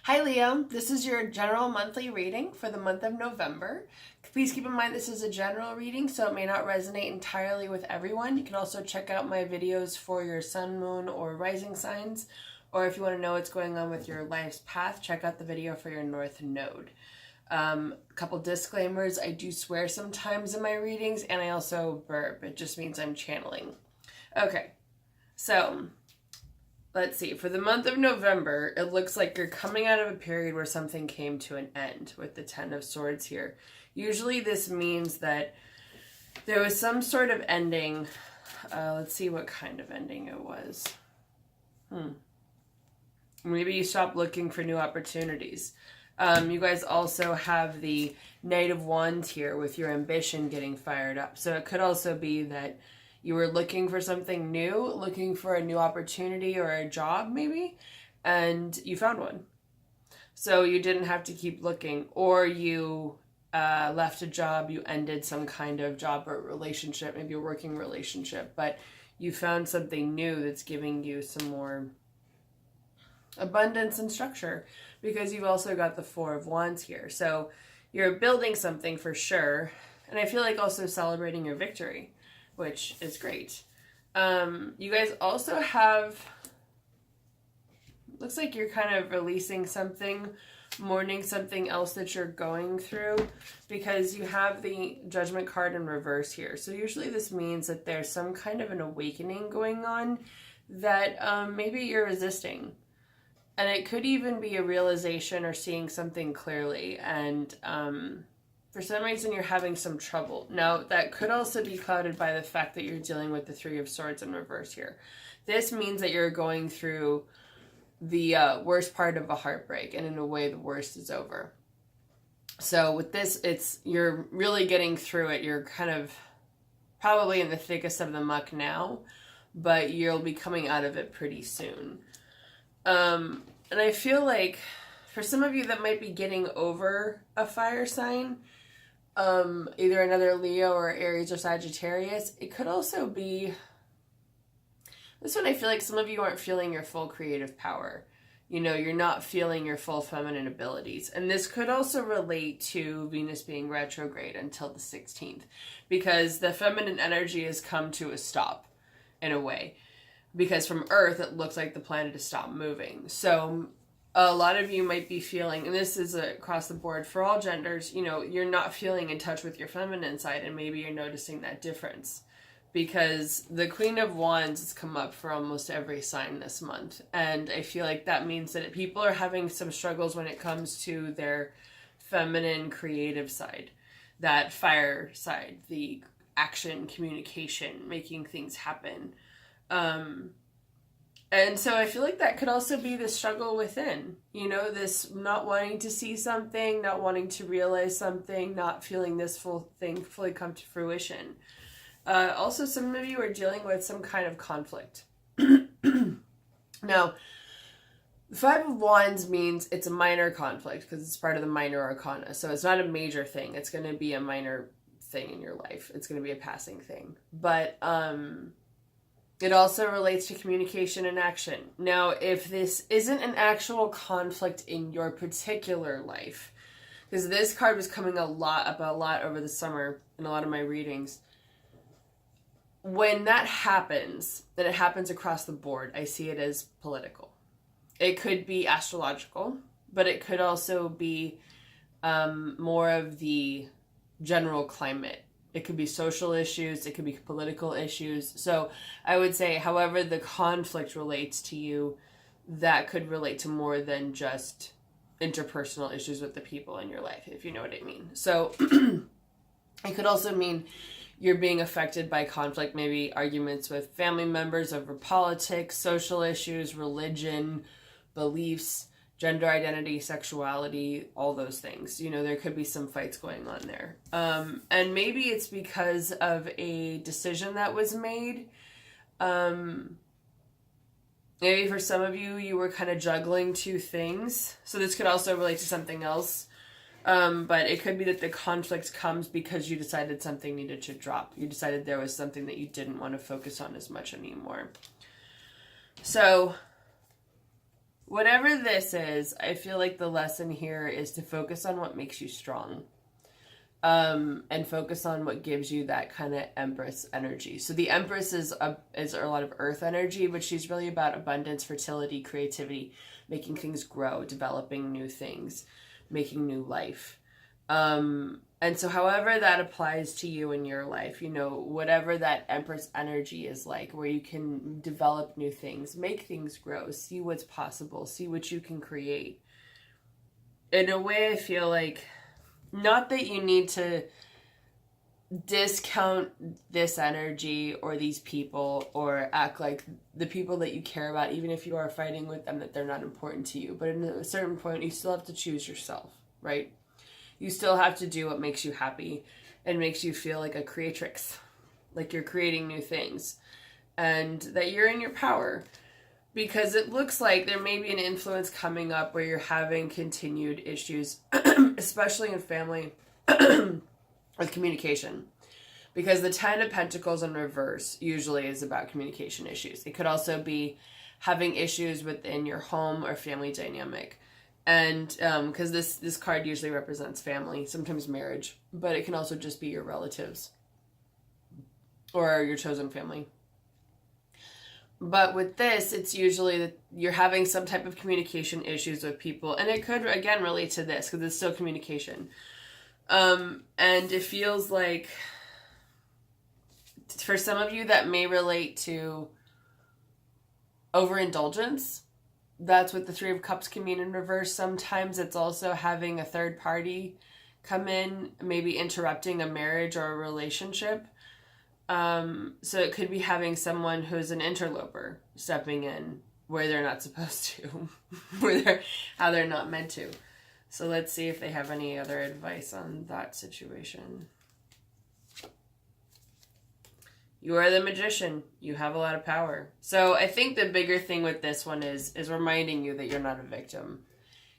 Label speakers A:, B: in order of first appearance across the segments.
A: Hi Leo, this is your general monthly reading for the month of November. Please keep in mind this is a general reading, so it may not resonate entirely with everyone. You can also check out my videos for your sun, moon, or rising signs, or if you want to know what's going on with your life's path, check out the video for your north node. A couple disclaimers: I do swear sometimes in my readings, and I also burp. It just means I'm channeling. Okay, so let's see. For the month of November, it looks like you're coming out of a period where something came to an end with the Ten of Swords here. Usually this means that there was some sort of ending. Let's see what kind of ending it was. Maybe you stopped looking for new opportunities. You guys also have the Knight of Wands here with your ambition getting fired up. So it could also be that you were looking for something new, looking for a new opportunity or a job maybe, and you found one. So you didn't have to keep looking, or you left a job, you ended some kind of job or relationship, maybe a working relationship, but you found something new that's giving you some more abundance and structure, because you've also got the Four of Wands here. So you're building something for sure, and I feel like also celebrating your victory, which is great. You guys also have, looks like you're kind of releasing something, mourning something else that you're going through, because you have the Judgment card in reverse here. So usually this means that there's some kind of an awakening going on that maybe you're resisting. And it could even be a realization or seeing something clearly, and for some reason you're having some trouble. Now, that could also be clouded by the fact that you're dealing with the Three of Swords in reverse here. This means that you're going through the worst part of a heartbreak, and in a way the worst is over. So with this, you're really getting through it. You're kind of probably in the thickest of the muck now, but you'll be coming out of it pretty soon. And I feel like for some of you that might be getting over a fire sign, either another Leo or Aries or Sagittarius, it could also be, this one I feel like some of you aren't feeling your full creative power. You know, you're not feeling your full feminine abilities. And this could also relate to Venus being retrograde until the 16th, because the feminine energy has come to a stop in a way. Because from Earth, it looks like the planet has stopped moving. So a lot of you might be feeling, and this is across the board for all genders, you know, you're not feeling in touch with your feminine side, and maybe you're noticing that difference. Because the Queen of Wands has come up for almost every sign this month. And I feel like that means that people are having some struggles when it comes to their feminine creative side. That fire side, the action, communication, making things happen. And so I feel like that could also be the struggle within, you know, this not wanting to see something, not wanting to realize something, not feeling this full thing fully come to fruition. Also, some of you are dealing with some kind of conflict. Now, the Five of Wands means it's a minor conflict because it's part of the minor arcana. So it's not a major thing. It's going to be a minor thing in your life. It's going to be a passing thing. But, it also relates to communication and action. Now, if this isn't an actual conflict in your particular life, because this card was coming up a lot over the summer in a lot of my readings, when that happens, then it happens across the board. I see it as political. It could be astrological, but it could also be more of the general climate. It could be social issues. It could be political issues. So I would say, however the conflict relates to you, that could relate to more than just interpersonal issues with the people in your life, if you know what I mean. So it could also mean you're being affected by conflict, maybe arguments with family members over politics, social issues, religion, beliefs, gender identity, sexuality, all those things. You know, there could be some fights going on there. And maybe it's because of a decision that was made. Maybe for some of you, you were kind of juggling two things. So this could also relate to something else. But it could be that the conflict comes because you decided something needed to drop. You decided there was something that you didn't want to focus on as much anymore. So whatever this is, I feel like the lesson here is to focus on what makes you strong. And focus on what gives you that kind of Empress energy. So the Empress is a lot of earth energy, but she's really about abundance, fertility, creativity, making things grow, developing new things, making new life. And so however that applies to you in your life, you know, whatever that Empress energy is like, where you can develop new things, make things grow, see what's possible, see what you can create. In a way, I feel like, not that you need to discount this energy or these people or act like the people that you care about, even if you are fighting with them, that they're not important to you. But at a certain point, you still have to choose yourself, right? You still have to do what makes you happy and makes you feel like a creatrix, like you're creating new things and that you're in your power. Because it looks like there may be an influence coming up where you're having continued issues, especially in family, with communication. Because the 10 of Pentacles in reverse usually is about communication issues. It could also be having issues within your home or family dynamic. And because this card usually represents family, sometimes marriage, but it can also just be your relatives or your chosen family. But with this, it's usually that you're having some type of communication issues with people. And it could, again, relate to this because it's still communication. And it feels like, for some of you, that may relate to overindulgence. That's what the Three of Cups can mean in reverse. Sometimes it's also having a third party come in, maybe interrupting a marriage or a relationship. So it could be having someone who's an interloper stepping in where they're not supposed to, how they're not meant to. So let's see if they have any other advice on that situation. You are the Magician. You have a lot of power. So I think the bigger thing with this one is reminding you that you're not a victim.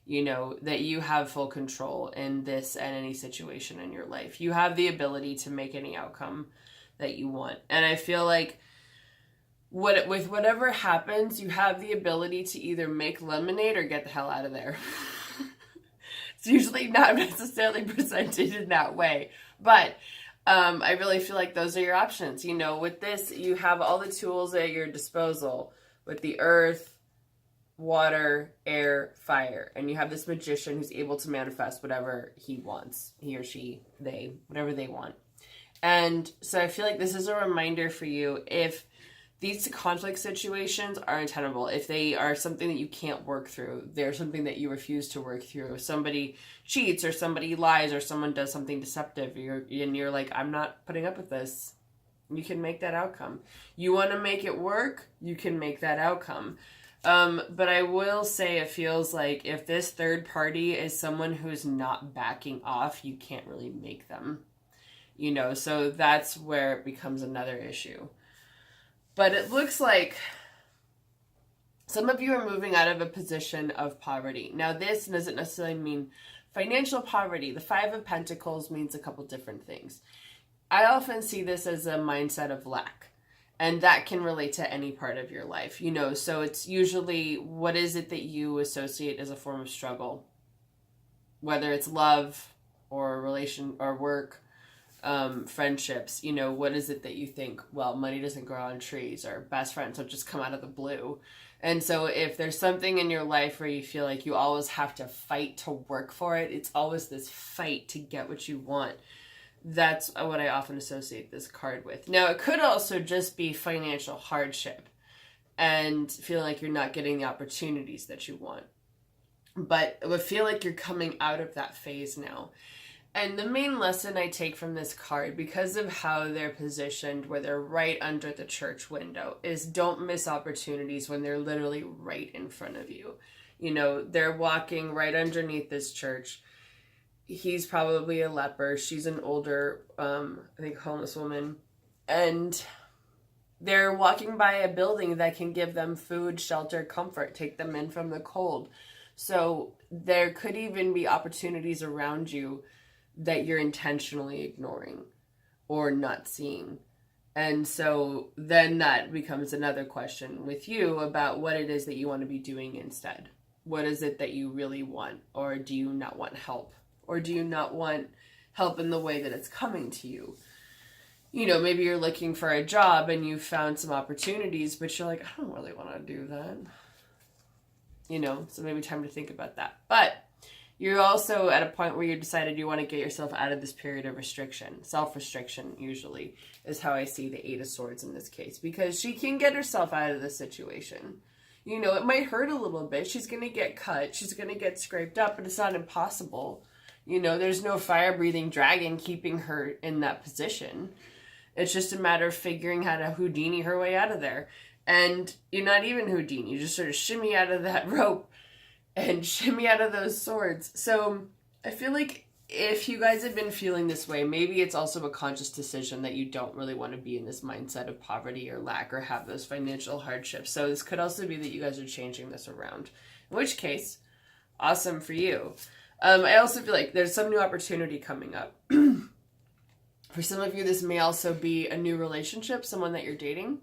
A: You know, that you have full control in this and any situation in your life. You have the ability to make any outcome that you want. And I feel like with whatever happens, you have the ability to either make lemonade or get the hell out of there. It's usually not necessarily presented in that way. But I really feel like those are your options. You know, with this, you have all the tools at your disposal with the earth, water, air, fire. And you have this magician who's able to manifest whatever he wants. He or she, they, whatever they want. And so I feel like this is a reminder for you, if these conflict situations are untenable, if they are something that you can't work through, they're something that you refuse to work through, if somebody cheats or somebody lies or someone does something deceptive, and you're like, I'm not putting up with this, you can make that outcome. You want to make it work, you can make that outcome. But I will say it feels like if this third party is someone who's not backing off, you can't really make them. You know, so that's where it becomes another issue. But it looks like some of you are moving out of a position of poverty. Now, this doesn't necessarily mean financial poverty. The Five of Pentacles means a couple different things. I often see this as a mindset of lack. And that can relate to any part of your life, you know. So it's usually, what is it that you associate as a form of struggle? Whether it's love or relation or work, friendships, you know, what is it that you think, well, money doesn't grow on trees, or best friends don't just come out of the blue. And so if there's something in your life where you feel like you always have to fight to work for it, it's always this fight to get what you want. That's what I often associate this card with. Now, it could also just be financial hardship and feeling like you're not getting the opportunities that you want. But I feel like you're coming out of that phase now. And the main lesson I take from this card, because of how they're positioned, where they're right under the church window, is don't miss opportunities when they're literally right in front of you. You know, they're walking right underneath this church. He's probably a leper. She's an older, I think, homeless woman. And they're walking by a building that can give them food, shelter, comfort, take them in from the cold. So there could even be opportunities around you that you're intentionally ignoring or not seeing. And so then that becomes another question with you about what it is that you want to be doing instead. what is it that you really want? Or do you not want help? Or do you not want help in the way that it's coming to you? You know, maybe you're looking for a job and you found some opportunities, but you're like, I don't really want to do that. You know, so maybe time to think about that. But you're also at a point where you decided you want to get yourself out of this period of restriction. Self-restriction, usually, is how I see the Eight of Swords in this case. Because she can get herself out of this situation. You know, it might hurt a little bit. She's going to get cut. She's going to get scraped up, but it's not impossible. You know, there's no fire-breathing dragon keeping her in that position. It's just a matter of figuring how to Houdini her way out of there. And you're not even Houdini. You just sort of shimmy out of that rope and shimmy out of those swords. So I feel like if you guys have been feeling this way, maybe it's also a conscious decision that you don't really want to be in this mindset of poverty or lack or have those financial hardships. So this could also be that you guys are changing this around. In which case, awesome for you. I also feel like there's some new opportunity coming up. For some of you, this may also be a new relationship, someone that you're dating.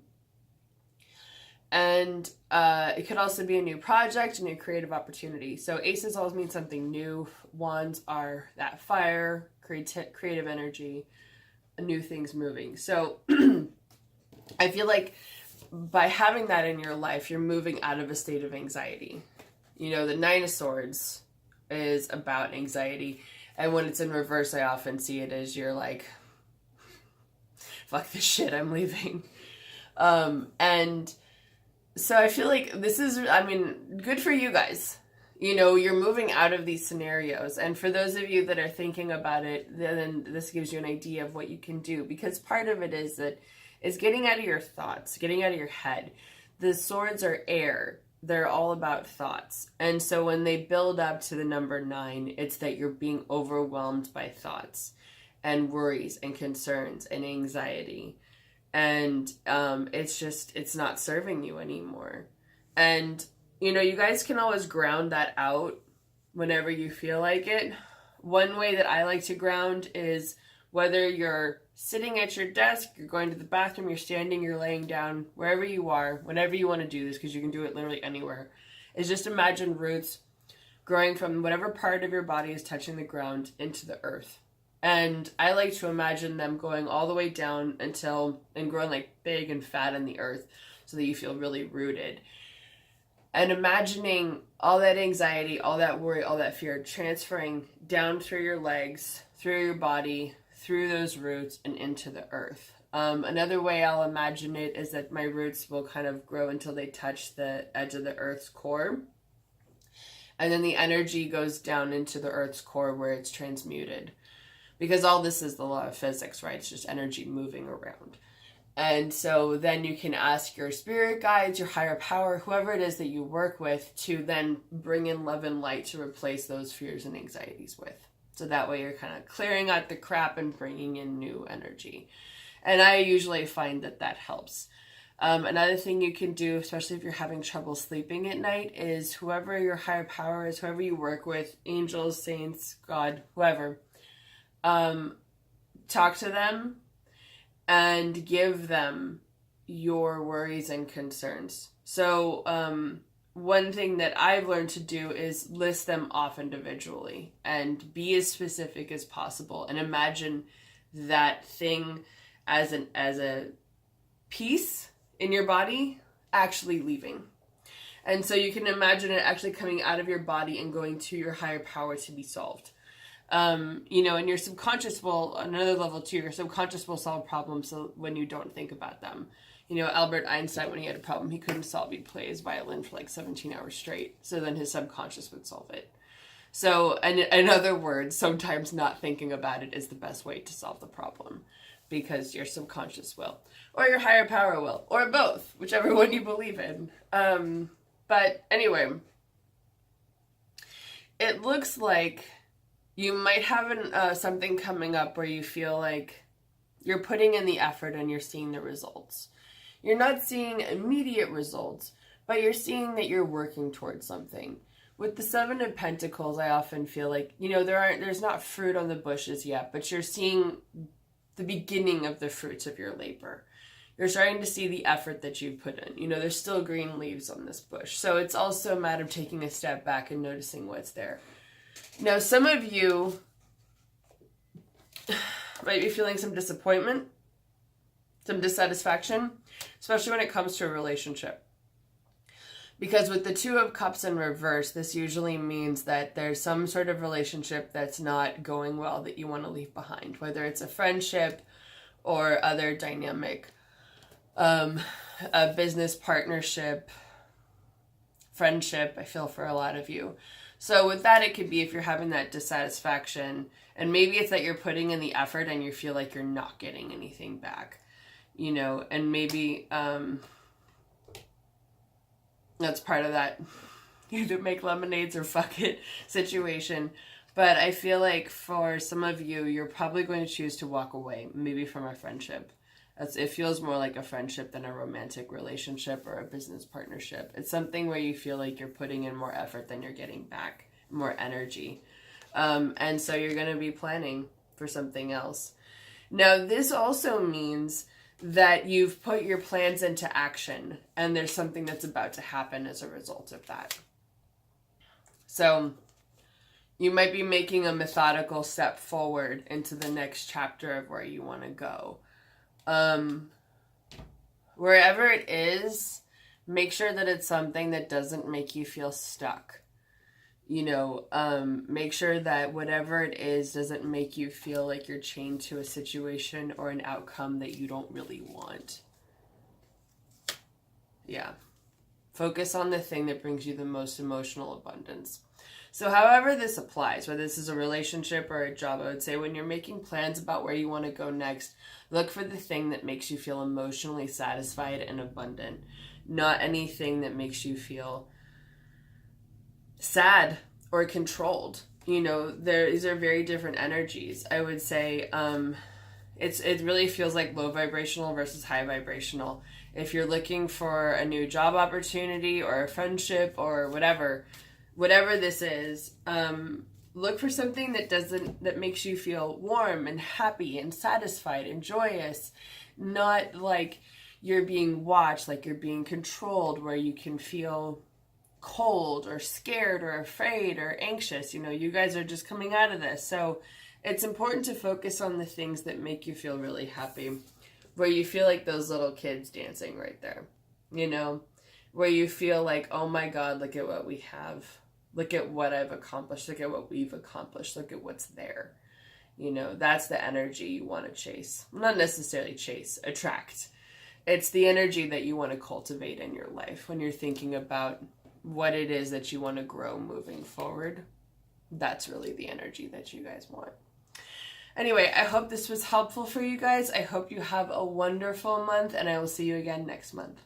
A: And it could also be a new project, a new creative opportunity. So aces always mean something new. Wands are that fire, creative energy, new things moving. So I feel like by having that in your life, you're moving out of a state of anxiety. You know, the Nine of Swords is about anxiety. And when it's in reverse, I often see it as you're like, fuck this shit, I'm leaving. And so I feel like this is, I mean, good for you guys. You know, you're moving out of these scenarios. And for those of you that are thinking about it, then this gives you an idea of what you can do. Because part of it is that it's getting out of your thoughts, getting out of your head. The swords are air. They're all about thoughts. And so when they build up to the number 9, it's that you're being overwhelmed by thoughts and worries and concerns and anxiety. And it's not serving you anymore. And, you know, you guys can always ground that out whenever you feel like it. One way that I like to ground is whether you're sitting at your desk, you're going to the bathroom, you're standing, you're laying down, wherever you are, whenever you want to do this, because you can do it literally anywhere, is just imagine roots growing from whatever part of your body is touching the ground into the earth. And I like to imagine them going all the way down and growing like big and fat in the earth so that you feel really rooted. And imagining all that anxiety, all that worry, all that fear transferring down through your legs, through your body, through those roots and into the earth. Another way I'll imagine it is that my roots will kind of grow until they touch the edge of the earth's core. And then the energy goes down into the earth's core where it's transmuted. Because all this is the law of physics, right? It's just energy moving around. And so then you can ask your spirit guides, your higher power, whoever it is that you work with, to then bring in love and light to replace those fears and anxieties with. So that way you're kind of clearing out the crap and bringing in new energy. And I usually find that helps. Another thing you can do, especially if you're having trouble sleeping at night, is whoever your higher power is, whoever you work with, angels, saints, God, whoever, talk to them and give them your worries and concerns. So one thing that I've learned to do is list them off individually and be as specific as possible and imagine that thing as a piece in your body actually leaving. And so you can imagine it actually coming out of your body and going to your higher power to be solved. You know, and your subconscious will, another level too, your subconscious will solve problems when you don't think about them. You know, Albert Einstein, when he had a problem he couldn't solve, he'd play his violin for like 17 hours straight. So then his subconscious would solve it. So, and in other words, sometimes not thinking about it is the best way to solve the problem. Because your subconscious will. Or your higher power will. Or both, whichever one you believe in. But anyway, it looks like you might have something coming up where you feel like you're putting in the effort and you're seeing the results. You're not seeing immediate results, but you're seeing that you're working towards something. With the Seven of Pentacles, I often feel like, you know, there's not fruit on the bushes yet, but you're seeing the beginning of the fruits of your labor. You're starting to see the effort that you've put in. You know, there's still green leaves on this bush. So it's also a matter of taking a step back and noticing what's there. Now, some of you might be feeling some disappointment, some dissatisfaction, especially when it comes to a relationship. Because with the Two of Cups in reverse, this usually means that there's some sort of relationship that's not going well that you want to leave behind, whether it's a friendship or other dynamic, a business partnership, friendship, I feel for a lot of you. So with that, it could be if you're having that dissatisfaction, and maybe it's that you're putting in the effort and you feel like you're not getting anything back, you know, and maybe that's part of that either make lemonades or fuck it situation. But I feel like for some of you, you're probably going to choose to walk away, maybe from a friendship. It feels more like a friendship than a romantic relationship or a business partnership. It's something where you feel like you're putting in more effort than you're getting back, more energy. And so you're going to be planning for something else. Now, this also means that you've put your plans into action and there's something that's about to happen as a result of that. So you might be making a methodical step forward into the next chapter of where you want to go. Wherever it is, make sure that it's something that doesn't make you feel stuck. You know, make sure that whatever it is doesn't make you feel like you're chained to a situation or an outcome that you don't really want. Yeah. Focus on the thing that brings you the most emotional abundance. So however this applies, whether this is a relationship or a job, I would say when you're making plans about where you want to go next, look for the thing that makes you feel emotionally satisfied and abundant, not anything that makes you feel sad or controlled. You know, these are very different energies. I would say it really feels like low vibrational versus high vibrational. If you're looking for a new job opportunity or a friendship or whatever this is, look for something that makes you feel warm and happy and satisfied and joyous, not like you're being watched, like you're being controlled, where you can feel cold or scared or afraid or anxious. You know, you guys are just coming out of this. So it's important to focus on the things that make you feel really happy, where you feel like those little kids dancing right there, you know, where you feel like, oh my God, look at what we have. Look at what I've accomplished. Look at what we've accomplished. Look at what's there. You know, that's the energy you want to chase. Not necessarily chase, attract. It's the energy that you want to cultivate in your life when you're thinking about what it is that you want to grow moving forward. That's really the energy that you guys want. Anyway, I hope this was helpful for you guys. I hope you have a wonderful month, and I will see you again next month.